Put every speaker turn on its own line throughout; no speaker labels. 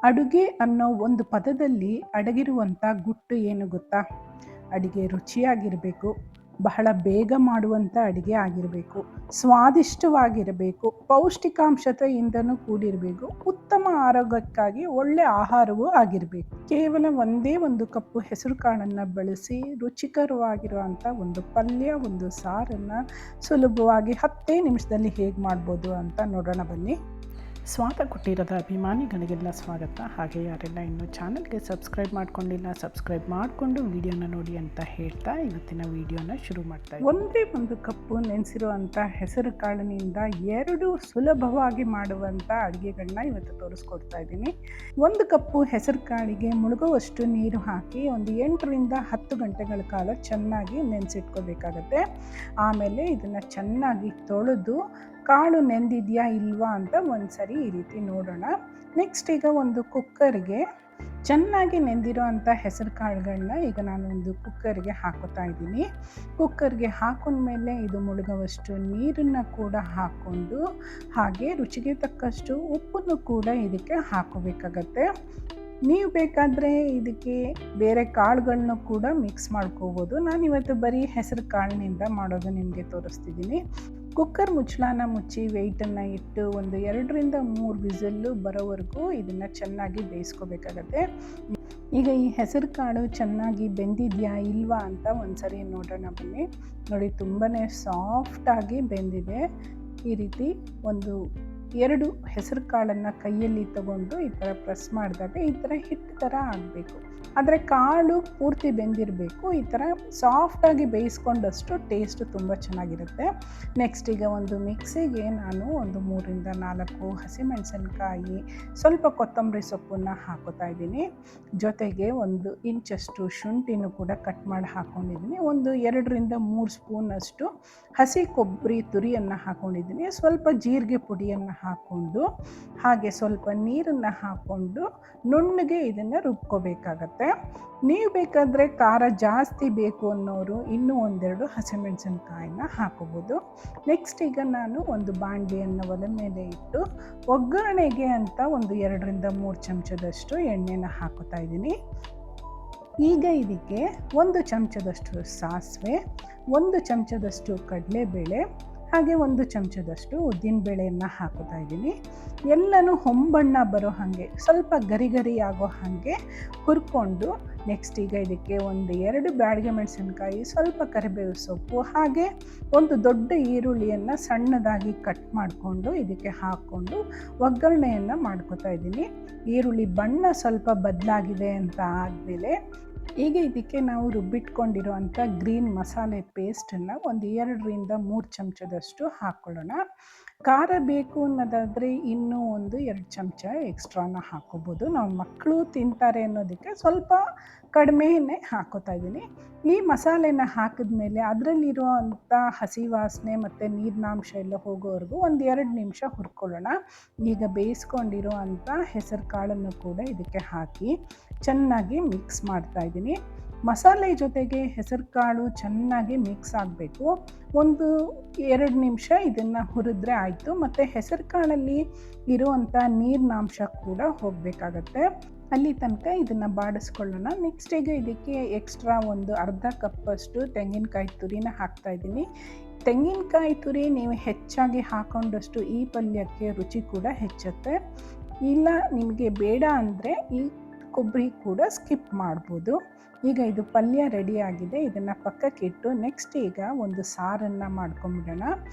ಅಡುಗೆ ಅನ್ನೋ ಒಂದು ಪದದಲ್ಲಿ ಅಡಗಿರುವಂಥ ಗುಟ್ಟು ಏನು ಗೊತ್ತಾ? ಅಡಿಗೆ ರುಚಿಯಾಗಿರಬೇಕು, ಬಹಳ ಬೇಗ ಮಾಡುವಂಥ ಅಡಿಗೆ ಆಗಿರಬೇಕು, ಸ್ವಾದಿಷ್ಟವಾಗಿರಬೇಕು, ಪೌಷ್ಟಿಕಾಂಶತೆಯಿಂದನೂ ಕೂಡಿರಬೇಕು, ಉತ್ತಮ ಆರೋಗ್ಯಕ್ಕಾಗಿ ಒಳ್ಳೆ ಆಹಾರವೂ ಆಗಿರಬೇಕು. ಕೇವಲ ಒಂದೇ ಒಂದು ಕಪ್ಪು ಹೆಸರು ಕಾಳನ್ನು ಬಳಸಿ ರುಚಿಕರವಾಗಿರುವಂಥ ಒಂದು ಪಲ್ಯ, ಒಂದು ಸಾರನ್ನು ಸುಲಭವಾಗಿ 10 ನಿಮಿಷದಲ್ಲಿ ಹೇಗೆ ಮಾಡ್ಬೋದು ಅಂತ ನೋಡೋಣ ಬನ್ನಿ. ಸ್ವಾದ ಕುಟೀರದ ಅಭಿಮಾನಿಗಳಿಗೆಲ್ಲ ಸ್ವಾಗತ. ಹಾಗೆ ಯಾರೆಲ್ಲ ಇನ್ನೂ ಚಾನಲ್ಗೆ ಸಬ್ಸ್ಕ್ರೈಬ್ ಮಾಡ್ಕೊಂಡಿಲ್ಲ, ಸಬ್ಸ್ಕ್ರೈಬ್ ಮಾಡಿಕೊಂಡು ವಿಡಿಯೋನ ನೋಡಿ ಅಂತ ಹೇಳ್ತಾ ಇವತ್ತಿನ ವಿಡಿಯೋನ ಶುರು ಮಾಡ್ತಾ ಇದ್ದೀನಿ. ಒಂದೇ ಒಂದು ಕಪ್ಪು ನೆನೆಸಿರುವಂಥ ಹೆಸರು ಕಾಳಿನಿಂದ 2 ಸುಲಭವಾಗಿ ಮಾಡುವಂಥ ಅಡುಗೆಗಳನ್ನ ಇವತ್ತು ತೋರಿಸ್ಕೊಡ್ತಾ ಇದ್ದೀನಿ. 1 ಕಪ್ಪು ಹೆಸರು ಕಾಳಿಗೆ ಮುಳುಗುವಷ್ಟು ನೀರು ಹಾಕಿ ಒಂದು 8ರಿಂದ 10 ಗಂಟೆಗಳ ಕಾಲ ಚೆನ್ನಾಗಿ ನೆನೆಸಿಟ್ಕೋಬೇಕಾಗತ್ತೆ. ಆಮೇಲೆ ಇದನ್ನು ಚೆನ್ನಾಗಿ ತೊಳೆದು ಕಾಳು ನೆಂದಿದೆಯಾ ಇಲ್ವಾ ಅಂತ ಒಂದ್ಸರಿ ಈ ರೀತಿ ನೋಡೋಣ. ನೆಕ್ಸ್ಟ್ ಈಗ ಒಂದು ಕುಕ್ಕರ್ಗೆ ಚೆನ್ನಾಗಿ ನೆಂದಿರೋ ಅಂಥ ಹೆಸರು ಕಾಳುಗಳನ್ನ ಈಗ ನಾನು ಒಂದು ಕುಕ್ಕರ್ಗೆ ಹಾಕೋತಾ ಇದ್ದೀನಿ. ಕುಕ್ಕರ್ಗೆ ಹಾಕೊಂಡ್ಮೇಲೆ ಇದು ಮುಳುಗುವಷ್ಟು ನೀರನ್ನು ಕೂಡ ಹಾಕ್ಕೊಂಡು ಹಾಗೆ ರುಚಿಗೆ ತಕ್ಕಷ್ಟು ಉಪ್ಪನ್ನು ಕೂಡ ಇದಕ್ಕೆ ಹಾಕೋಬೇಕಾಗತ್ತೆ. ನೀವು ಬೇಕಾದರೆ ಇದಕ್ಕೆ ಬೇರೆ ಕಾಳುಗಳನ್ನೂ ಕೂಡ ಮಿಕ್ಸ್ ಮಾಡ್ಕೋಬೋದು. ನಾನಿವತ್ತು ಬರೀ ಹೆಸರು ಕಾಳಿನಿಂದ ಮಾಡೋದು ನಿಮಗೆ ತೋರಿಸ್ತಿದ್ದೀನಿ. ಕುಕ್ಕರ್ ಮುಚ್ಚಳನ ಮುಚ್ಚಿ ವೆಯ್ಟನ್ನು ಇಟ್ಟು ಒಂದು 2ರಿಂದ 3 ವಿಸಲ್ಲು ಬರೋವರೆಗೂ ಇದನ್ನು ಚೆನ್ನಾಗಿ ಬೇಯಿಸ್ಕೋಬೇಕಾಗತ್ತೆ. ಈಗ ಈ ಹೆಸರು ಕಾಳು ಚೆನ್ನಾಗಿ ಬೆಂದಿದೆಯಾ ಇಲ್ವಾ ಅಂತ ಒಂದ್ಸರಿ ನೋಡೋಣ ಬನ್ನಿ. ನೋಡಿ, ತುಂಬಾ ಸಾಫ್ಟಾಗಿ ಬೆಂದಿದೆ. ಈ ರೀತಿ ಒಂದು 2 ಹೆಸರು ಕಾಳನ್ನು ಕೈಯಲ್ಲಿ ತಗೊಂಡು ಈ ಥರ ಪ್ರೆಸ್ ಮಾಡಿದಾಗ ಈ ಥರ ಹಿಟ್ಟು ಥರ ಆಗಬೇಕು. ಆದರೆ ಕಾಳು ಪೂರ್ತಿ ಬೆಂದಿರಬೇಕು. ಈ ಥರ ಸಾಫ್ಟಾಗಿ ಬೇಯಿಸ್ಕೊಂಡಷ್ಟು ಟೇಸ್ಟು ತುಂಬ ಚೆನ್ನಾಗಿರುತ್ತೆ. ನೆಕ್ಸ್ಟ್ ಈಗ ಒಂದು ಮಿಕ್ಸಿಗೆ ನಾನು ಒಂದು 3ರಿಂದ 4 ಹಸಿಮೆಣಸಿನ್ಕಾಯಿ, ಸ್ವಲ್ಪ ಕೊತ್ತಂಬರಿ ಸೊಪ್ಪನ್ನು ಹಾಕೋತಾ ಇದ್ದೀನಿ. ಜೊತೆಗೆ 1 ಇಂಚಷ್ಟು ಶುಂಠಿನೂ ಕೂಡ ಕಟ್ ಮಾಡಿ ಹಾಕ್ಕೊಂಡಿದ್ದೀನಿ. ಒಂದು 2ರಿಂದ 3 ಸ್ಪೂನಷ್ಟು ಹಸಿ ಕೊಬ್ಬರಿ ತುರಿಯನ್ನು ಹಾಕ್ಕೊಂಡಿದ್ದೀನಿ. ಸ್ವಲ್ಪ ಜೀರಿಗೆ ಪುಡಿಯನ್ನು ಹಾಕ್ಕೊಂಡು ಹಾಗೆ ಸ್ವಲ್ಪ ನೀರನ್ನು ಹಾಕ್ಕೊಂಡು ನುಣ್ಣಗೆ ಇದನ್ನು ರುಬ್ಕೋಬೇಕಾಗತ್ತೆ. ನೀವು ಬೇಕಾದರೆ ಖಾರ ಜಾಸ್ತಿ ಬೇಕು ಅನ್ನೋರು ಇನ್ನೂ 1-2 ಹಸಿಮೆಣಸಿನ್ಕಾಯಿನ ಹಾಕೋಬೋದು. ನೆಕ್ಸ್ಟ್ ಈಗ ನಾನು ಒಂದು ಬಾಣಲಿಯನ್ನು ಒಲೆ ಮೇಲೆ ಇಟ್ಟು ಒಗ್ಗರಣೆಗೆ ಅಂತ ಒಂದು 2ರಿಂದ 3 ಚಮಚದಷ್ಟು ಎಣ್ಣೆನ ಹಾಕೋತಾ ಇದ್ದೀನಿ. ಈಗ ಇದಕ್ಕೆ 1 ಚಮಚದಷ್ಟು ಸಾಸಿವೆ, 1 ಚಮಚದಷ್ಟು ಕಡಲೆಬೇಳೆ ಹಾಗೆ 1 ಚಮಚದಷ್ಟು ಉದ್ದಿನಬೇಳೆಯನ್ನು ಹಾಕೋತಾ ಇದ್ದೀನಿ. ಎಲ್ಲನೂ ಹೊಂಬಣ್ಣ ಬರೋ ಹಾಗೆ ಸ್ವಲ್ಪ ಗರಿ ಗರಿ ಆಗೋ ಹಾಗೆ ಹುರ್ಕೊಂಡು ನೆಕ್ಸ್ಟ್ ಈಗ ಇದಕ್ಕೆ 1-2 ಬ್ಯಾಡಗೆ ಮೆಣಸಿನ್ಕಾಯಿ, ಸ್ವಲ್ಪ ಕರಿಬೇವು ಸೊಪ್ಪು ಹಾಗೆ ಒಂದು ದೊಡ್ಡ ಈರುಳ್ಳಿಯನ್ನು ಸಣ್ಣದಾಗಿ ಕಟ್ ಮಾಡಿಕೊಂಡು ಇದಕ್ಕೆ ಹಾಕ್ಕೊಂಡು ಒಗ್ಗರಣೆಯನ್ನು ಮಾಡ್ಕೋತಾ ಇದ್ದೀನಿ. ಈರುಳ್ಳಿ ಬಣ್ಣ ಸ್ವಲ್ಪ ಬದಲಾಗಿದೆ ಅಂತ ಆದಮೇಲೆ ಈಗ ಇದಕ್ಕೆ ನಾವು ರುಬ್ಬಿಟ್ಕೊಂಡಿರೋ ಅಂಥ ಗ್ರೀನ್ ಮಸಾಲೆ ಪೇಸ್ಟನ್ನು ಒಂದು 2ರಿಂದ 3 ಚಮಚದಷ್ಟು ಹಾಕ್ಕೊಳ್ಳೋಣ. ಖಾರ ಬೇಕು ಅನ್ನೋದಾದರೆ ಇನ್ನೂ ಒಂದು 2 ಚಮಚ ಎಕ್ಸ್ಟ್ರಾನ ಹಾಕ್ಕೋಬೋದು. ನಾವು ಮಕ್ಕಳು ತಿಂತಾರೆ ಅನ್ನೋದಕ್ಕೆ ಸ್ವಲ್ಪ ಕಡಿಮೆನೇ ಹಾಕೋತಾ ಇದ್ದೀನಿ. ಈ ಮಸಾಲೆನ ಹಾಕಿದ್ಮೇಲೆ ಅದರಲ್ಲಿರೋ ಅಂಥ ಹಸಿ ವಾಸನೆ ಮತ್ತು ನೀರಿನಾಂಶ ಎಲ್ಲ ಹೋಗೋವರೆಗೂ ಒಂದು 2 ನಿಮಿಷ ಹುರ್ಕೊಳ್ಳೋಣ. ಈಗ ಬೇಯಿಸ್ಕೊಂಡಿರೋ ಅಂಥ ಹೆಸರು ಕಾಳನ್ನು ಕೂಡ ಇದಕ್ಕೆ ಹಾಕಿ ಚೆನ್ನಾಗಿ ಮಿಕ್ಸ್ ಮಾಡ್ತಾ ಇದ್ದೀನಿ. ಮಸಾಲೆ ಜೊತೆಗೆ ಹೆಸರು ಕಾಳು ಚೆನ್ನಾಗಿ ಮಿಕ್ಸ್ ಆಗಬೇಕು. ಒಂದು 2 ನಿಮಿಷ ಇದನ್ನು ಹುರಿದ್ರೆ ಆಯಿತು. ಮತ್ತು ಹೆಸರು ಕಾಳಲ್ಲಿ ಇರುವಂಥ ನೀರಿನಾಂಶ ಕೂಡ ಹೋಗಬೇಕಾಗತ್ತೆ. ಅಲ್ಲಿ ತನಕ ಇದನ್ನು ಬಾಡಿಸ್ಕೊಳ್ಳೋಣ. ನೆಕ್ಸ್ಟ್ ಈಗ ಇದಕ್ಕೆ ಎಕ್ಸ್ಟ್ರಾ ಒಂದು ಅರ್ಧ ಕಪ್ಪಷ್ಟು ತೆಂಗಿನಕಾಯಿ ತುರಿನ ಹಾಕ್ತಾಯಿದ್ದೀನಿ. ತೆಂಗಿನಕಾಯಿ ತುರಿ ನೀವು ಹೆಚ್ಚಾಗಿ ಹಾಕೊಂಡಷ್ಟು ಈ ಪಲ್ಯಕ್ಕೆ ರುಚಿ ಕೂಡ ಹೆಚ್ಚುತ್ತೆ. ಇಲ್ಲ ನಿಮಗೆ ಬೇಡ ಅಂದರೆ ಈ ಕೊಬ್ಬರಿ ಕೂಡ ಸ್ಕಿಪ್ ಮಾಡ್ಬೋದು. ಈಗ ಇದು ಪಲ್ಯ ರೆಡಿಯಾಗಿದೆ. ಇದನ್ನು ಪಕ್ಕಕ್ಕಿಟ್ಟು ನೆಕ್ಸ್ಟ್ ಈಗ ಒಂದು ಸಾರನ್ನು ಮಾಡ್ಕೊಂಬಿಡೋಣ.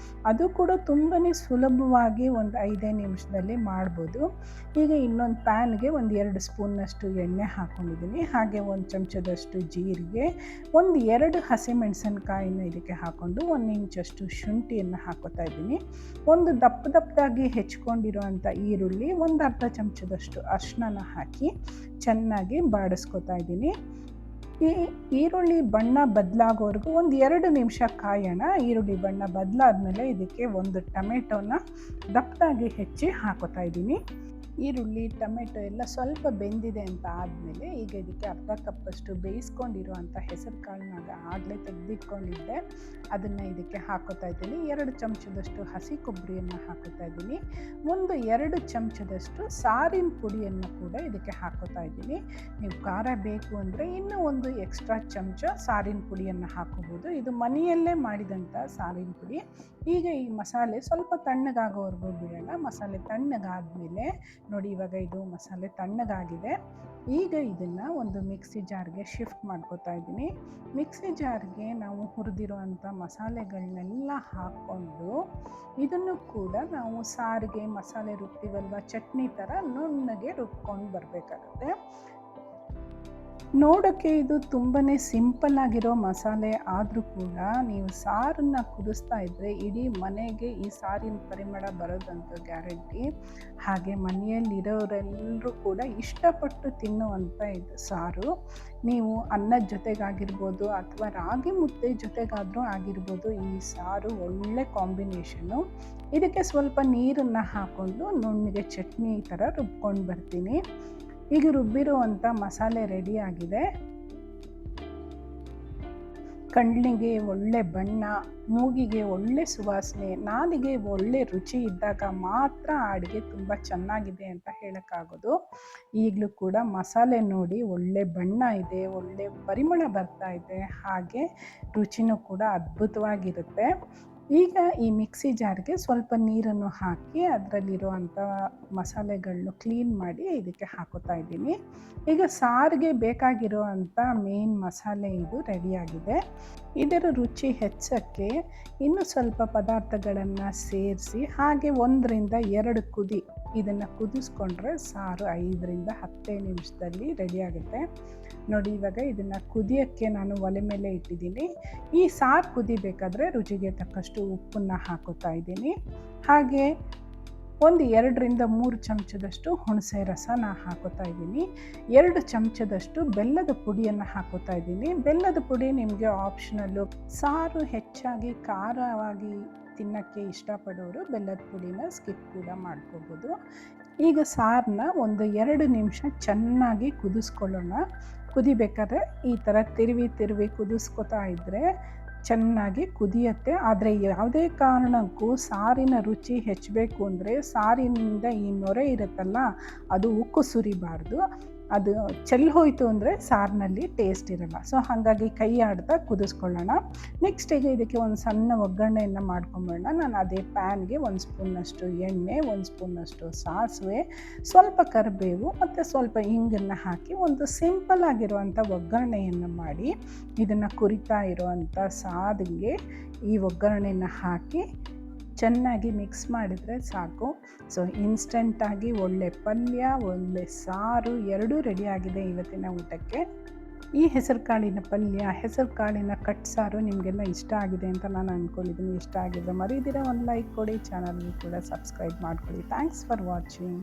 ಅದು ಕೂಡ ತುಂಬಾ ಸುಲಭವಾಗಿ ಒಂದು 5 ನಿಮಿಷದಲ್ಲಿ ಮಾಡ್ಬೋದು. ಈಗ ಇನ್ನೊಂದು ಪ್ಯಾನ್ಗೆ ಒಂದು 2 ಸ್ಪೂನ್ನಷ್ಟು ಎಣ್ಣೆ ಹಾಕ್ಕೊಂಡಿದ್ದೀನಿ. ಹಾಗೆ 1 ಚಮಚದಷ್ಟು ಜೀರಿಗೆ, 1-2 ಹಸಿಮೆಣಸಿನ್ಕಾಯಿನ ಇದಕ್ಕೆ ಹಾಕ್ಕೊಂಡು 1 ಇಂಚಷ್ಟು ಶುಂಠಿಯನ್ನು ಹಾಕೋತಾ ಇದ್ದೀನಿ. ಒಂದು ದಪ್ಪದಾಗಿ ಹೆಚ್ಕೊಂಡಿರೋವಂಥ ಈರುಳ್ಳಿ, ಒಂದು ಅರ್ಧ ಚಮಚದಷ್ಟು ಅರಿಶಿನ ಹಾಕಿ ಚೆನ್ನಾಗಿ ಬಾಡಿಸ್ಕೊತಾ ಇದ್ದೀನಿ. ಈ ಈರುಳ್ಳಿ ಬಣ್ಣ ಬದಲಾಗೋವರೆಗೂ ಒಂದು 2 ನಿಮಿಷ ಕಾಯೋಣ. ಈರುಳ್ಳಿ ಬಣ್ಣ ಬದಲಾದ್ಮೇಲೆ ಇದಕ್ಕೆ ಒಂದು ಟೊಮೆಟೊನ ದಪ್ಪದಾಗಿ ಹೆಚ್ಚಿ ಹಾಕೋತಾ ಇದ್ದೀನಿ. ಈರುಳ್ಳಿ ಟೊಮೆಟೊ ಎಲ್ಲ ಸ್ವಲ್ಪ ಬೆಂದಿದೆ ಅಂತ ಆದಮೇಲೆ ಈಗ ಇದಕ್ಕೆ ಅರ್ಧ ಕಪ್ಪಷ್ಟು ಬೇಯಿಸ್ಕೊಂಡಿರುವಂಥ ಹೆಸರು ಕಾಳನ್ನ ಆಗಲೇ ತೆಗೆದಿಟ್ಕೊಂಡಿದ್ದೆ, ಅದನ್ನು ಇದಕ್ಕೆ ಹಾಕೋತಾ ಇದ್ದೀನಿ. 2 ಚಮಚದಷ್ಟು ಹಸಿ ಕೊಬ್ಬರಿಯನ್ನು ಹಾಕೋತಾ ಇದ್ದೀನಿ. 2 ಚಮಚದಷ್ಟು ಸಾರಿನ ಪುಡಿಯನ್ನು ಕೂಡ ಇದಕ್ಕೆ ಹಾಕೋತಾ ಇದ್ದೀನಿ. ನೀವು ಖಾರ ಬೇಕು ಅಂದರೆ ಇನ್ನೂ ಒಂದು ಎಕ್ಸ್ಟ್ರಾ ಚಮಚ ಸಾರಿನ ಪುಡಿಯನ್ನು ಹಾಕೋಬೋದು. ಇದು ಮನೆಯಲ್ಲೇ ಮಾಡಿದಂಥ ಸಾರಿನ ಪುಡಿ. ಈಗ ಈ ಮಸಾಲೆ ಸ್ವಲ್ಪ ತಣ್ಣಗಾಗೋವರೆಗೂ ಬಿಡೋಣ. ಮಸಾಲೆ ತಣ್ಣಗಾದ್ಮೇಲೆ ನೋಡಿ, ಇವಾಗ ಇದು ಮಸಾಲೆ ತಣ್ಣಗಾಗಿದೆ. ಈಗ ಇದನ್ನು ಒಂದು ಮಿಕ್ಸಿ ಜಾರ್ಗೆ ಶಿಫ್ಟ್ ಮಾಡ್ಕೋತಾ ಇದ್ದೀನಿ. ಮಿಕ್ಸಿ ಜಾರ್ಗೆ ನಾವು ಹುರಿದಿರುವಂಥ ಮಸಾಲೆಗಳನ್ನೆಲ್ಲ ಹಾಕ್ಕೊಂಡು ಇದನ್ನು ಕೂಡ ನಾವು ಸಾರಿಗೆ ಮಸಾಲೆ ರುಬ್ತೀವಲ್ವ, ಚಟ್ನಿ ಥರ ನುಣ್ಣಗೆ ರುಬ್ಕೊಂಡು ಬರಬೇಕಾಗುತ್ತೆ. ನೋಡೋಕ್ಕೆ ಇದು ತುಂಬಾ ಸಿಂಪಲ್ ಆಗಿರೋ ಮಸಾಲೆ ಆದರೂ ಕೂಡ ನೀವು ಸಾರನ್ನು ಕುದಿಸ್ತಾ ಇದ್ದರೆ ಇಡೀ ಮನೆಗೆ ಈ ಸಾರಿನ ಪರಿಮಳ ಬರೋದಂತ ಗ್ಯಾರಂಟಿ. ಹಾಗೆ ಮನೆಯಲ್ಲಿರೋರೆಲ್ಲರೂ ಕೂಡ ಇಷ್ಟಪಟ್ಟು ತಿನ್ನುವಂಥ ಇದು ಸಾರು. ನೀವು ಅನ್ನದ ಜೊತೆಗಾಗಿರ್ಬೋದು ಅಥವಾ ರಾಗಿ ಮುದ್ದೆ ಜೊತೆಗಾದರೂ ಆಗಿರ್ಬೋದು, ಈ ಸಾರು ಒಳ್ಳೆ ಕಾಂಬಿನೇಷನ್ನು. ಇದಕ್ಕೆ ಸ್ವಲ್ಪ ನೀರನ್ನು ಹಾಕ್ಕೊಂಡು ನುಣ್ಣಗೆ ಚಟ್ನಿ ಥರ ರುಬ್ಕೊಂಡು ಬರ್ತೀನಿ. ಈಗ ರುಬ್ಬಿರುವಂಥ ಮಸಾಲೆ ರೆಡಿಯಾಗಿದೆ. ಕಣ್ಣಿಗೆ ಒಳ್ಳೆ ಬಣ್ಣ, ಮೂಗಿಗೆ ಒಳ್ಳೆ ಸುವಾಸನೆ, ನಾಲಿಗೆ ಒಳ್ಳೆ ರುಚಿ ಇದ್ದಾಗ ಮಾತ್ರ ಅಡುಗೆ ತುಂಬ ಚೆನ್ನಾಗಿದೆ ಅಂತ ಹೇಳೋಕ್ಕಾಗೋದು. ಈಗಲೂ ಕೂಡ ಮಸಾಲೆ ನೋಡಿ ಒಳ್ಳೆ ಬಣ್ಣ ಇದೆ, ಒಳ್ಳೆ ಪರಿಮಳ ಬರ್ತಾ ಇದೆ, ಹಾಗೆ ರುಚಿನೂ ಕೂಡ ಅದ್ಭುತವಾಗಿರುತ್ತೆ. ಈಗ ಈ ಮಿಕ್ಸಿ ಜಾರ್ಗೆ ಸ್ವಲ್ಪ ನೀರನ್ನು ಹಾಕಿ ಅದರಲ್ಲಿರುವಂಥ ಮಸಾಲೆಗಳನ್ನು ಕ್ಲೀನ್ ಮಾಡಿ ಇದಕ್ಕೆ ಹಾಕೋತಾ ಇದ್ದೀನಿ. ಈಗ ಸಾರಿಗೆ ಬೇಕಾಗಿರುವಂಥ ಮೇನ್ ಮಸಾಲೆ ಇದು ರೆಡಿಯಾಗಿದೆ. ಇದರ ರುಚಿ ಹೆಚ್ಚೋಕ್ಕೆ ಇನ್ನೂ ಸ್ವಲ್ಪ ಪದಾರ್ಥಗಳನ್ನು ಸೇರಿಸಿ ಹಾಗೆ 1-2 ಕುದಿ ಇದನ್ನು ಕುದಿಸ್ಕೊಂಡ್ರೆ ಸಾರು 5-10 ನಿಮಿಷದಲ್ಲಿ ರೆಡಿಯಾಗುತ್ತೆ. ನೋಡಿ, ಇವಾಗ ಇದನ್ನು ಕುದಿಯೋಕ್ಕೆ ನಾನು ಒಲೆ ಮೇಲೆ ಇಟ್ಟಿದ್ದೀನಿ. ಈ ಸಾರು ಕುದಿಬೇಕಾದ್ರೆ ರುಚಿಗೆ ತಕ್ಕಷ್ಟು ಉಪ್ಪನ್ನು ಹಾಕೋತಾ ಇದ್ದೀನಿ. ಹಾಗೆ 2-3 ಚಮಚದಷ್ಟು ಹುಣಸೆ ರಸನ ಹಾಕೋತಾ ಇದ್ದೀನಿ. 2 ಚಮಚದಷ್ಟು ಬೆಲ್ಲದ ಪುಡಿಯನ್ನು ಹಾಕೋತಾ ಇದ್ದೀನಿ. ಬೆಲ್ಲದ ಪುಡಿ ನಿಮಗೆ ಆಪ್ಷನಲ್ಲು. ಸಾರು ಹೆಚ್ಚಾಗಿ ಖಾರವಾಗಿ ತಿನ್ನೋಕ್ಕೆ ಇಷ್ಟಪಡೋರು ಬೆಲ್ಲದ ಪುಡಿನ ಸ್ಕಿಪ್ ಕೂಡ ಮಾಡ್ಕೋಬೋದು. ಈಗ ಸಾರನ್ನ 2 ನಿಮಿಷ ಚೆನ್ನಾಗಿ ಕುದಿಸ್ಕೊಳ್ಳೋಣ. ಕುದಿಬೇಕಾದ್ರೆ ಈ ಥರ ತಿರುವಿ ಕುದಿಸ್ಕೊತಾ ಇದ್ದರೆ ಚೆನ್ನಾಗಿ ಕುದಿಯುತ್ತೆ. ಆದರೆ ಯಾವುದೇ ಕಾರಣಕ್ಕೂ ಸಾರಿನ ರುಚಿ ಹೆಚ್ಚಬೇಕು ಅಂದರೆ ಸಾರಿನಿಂದ ಈ ನೊರೆ ಇರುತ್ತಲ್ಲ, ಅದು ಉಕ್ಕು ಸುರಿಬಾರ್ದು. ಅದು ಚೆಲ್ಲಿ ಹೋಯಿತು ಅಂದರೆ ಸಾರಿನಲ್ಲಿ ಟೇಸ್ಟ್ ಇರಲ್ಲ. ಸೊ ಹಾಗಾಗಿ ಕೈ ಆಡ್ತಾ ಕುದಿಸ್ಕೊಳ್ಳೋಣ. ನೆಕ್ಸ್ಟ್ ಈಗ ಇದಕ್ಕೆ ಒಂದು ಸಣ್ಣ ಒಗ್ಗರಣೆಯನ್ನು ಮಾಡ್ಕೊಂಬಿಡೋಣ. ನಾನು ಅದೇ ಪ್ಯಾನ್ಗೆ 1 ಸ್ಪೂನಷ್ಟು ಎಣ್ಣೆ, 1 ಸ್ಪೂನಷ್ಟು ಸಾಸಿವೆ, ಸ್ವಲ್ಪ ಕರಿಬೇವು ಮತ್ತು ಸ್ವಲ್ಪ ಹಿಂಗನ್ನು ಹಾಕಿ ಒಂದು ಸಿಂಪಲ್ ಆಗಿರುವಂಥ ಒಗ್ಗರಣೆಯನ್ನು ಮಾಡಿ ಇದನ್ನು ಕುರಿತಾ ಇರುವಂಥ ಸಾರಿಗೆ ಈ ಒಗ್ಗರಣೆಯನ್ನು ಹಾಕಿ ಚೆನ್ನಾಗಿ ಮಿಕ್ಸ್ ಮಾಡಿದರೆ ಸಾಕು. ಸೊ ಇನ್ಸ್ಟೆಂಟಾಗಿ ಒಳ್ಳೆ ಪಲ್ಯ, ಒಳ್ಳೆ ಸಾರು ಎರಡೂ ರೆಡಿಯಾಗಿದೆ ಇವತ್ತಿನ ಊಟಕ್ಕೆ. ಈ ಹೆಸರು ಕಾಳಿನ ಪಲ್ಯ, ಹೆಸರು ಕಾಳಿನ ಕಟ್ಸಾರು ನಿಮಗೆಲ್ಲ ಇಷ್ಟ ಆಗಿದೆ ಅಂತ ನಾನು ಅಂದ್ಕೊಂಡಿದ್ದೀನಿ. ಇಷ್ಟ ಆಗಿದ್ರೆ ಮರೀದಿರ ಒಂದು ಲೈಕ್ ಕೊಡಿ, ಚಾನಲ್ಗೆ ಕೂಡ ಸಬ್ಸ್ಕ್ರೈಬ್ ಮಾಡ್ಕೊಳ್ಳಿ. Thanks for watching.